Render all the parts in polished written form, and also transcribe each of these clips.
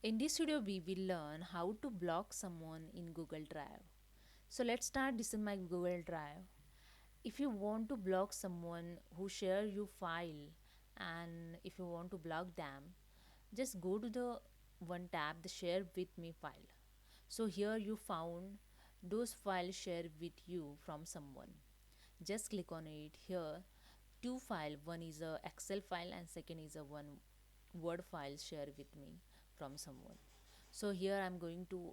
In this video, we will learn how to block someone in Google Drive. So let's start. This is my Google Drive. If you want to block someone who share your file, and if you want to block them, just go to the one tab, the share with me file. So here you found those files shared with you from someone. Just click on it. Here two file, one is a Excel file and second is a one word file share with me from someone. So here I'm going to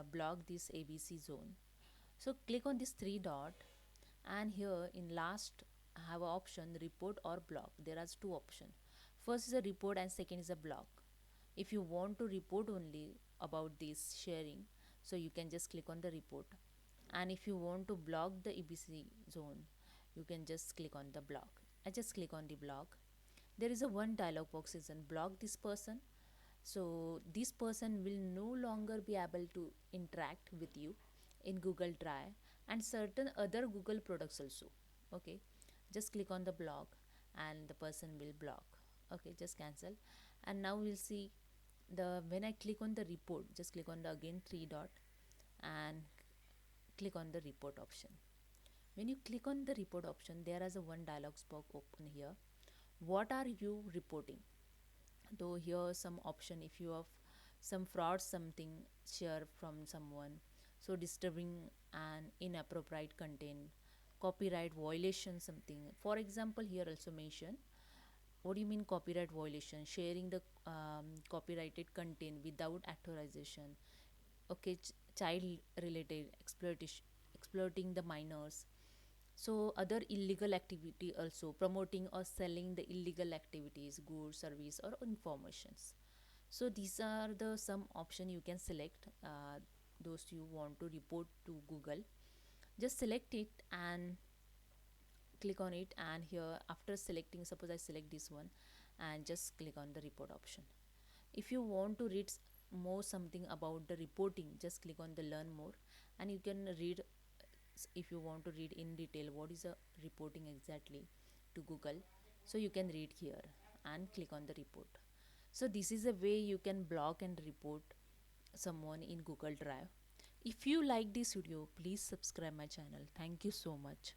block this ABC zone. So click on this three dot, and here in last I have a option report or block. There are two options. First is a report and second is a block. If you want to report only about this sharing, so you can just click on the report, and if you want to block the ABC zone, you can just click on the block. I just click on the block. There is a one dialog box is in block this person. So this person will no longer be able to interact with you in Google Drive and certain other Google products also. Okay, just click on the block and the person will block. Okay, just cancel. And now we'll see the when I click on the report, just click on the again three dot and click on the report option. When you click on the report option, there is a one dialog box open here. What are you reporting? Though here some option, if you have some fraud something share from someone, so disturbing and inappropriate content, copyright violation something. For example, here also mention what do you mean copyright violation, sharing the copyrighted content without authorization. Okay, child related exploitation, exploiting the minors. So other illegal activity also, promoting or selling the illegal activities, goods, service or informations. So these are the some option you can select, those you want to report to Google. Just select it and click on it, and here after selecting, suppose I select this one and just click on the report option. If you want to read more something about the reporting, just click on the learn more, and you can read. If you want to read in detail what is a reporting exactly to Google, so you can read here and click on the report. So this is a way you can block and report someone in Google Drive. If you like this video, please subscribe my channel. Thank you so much.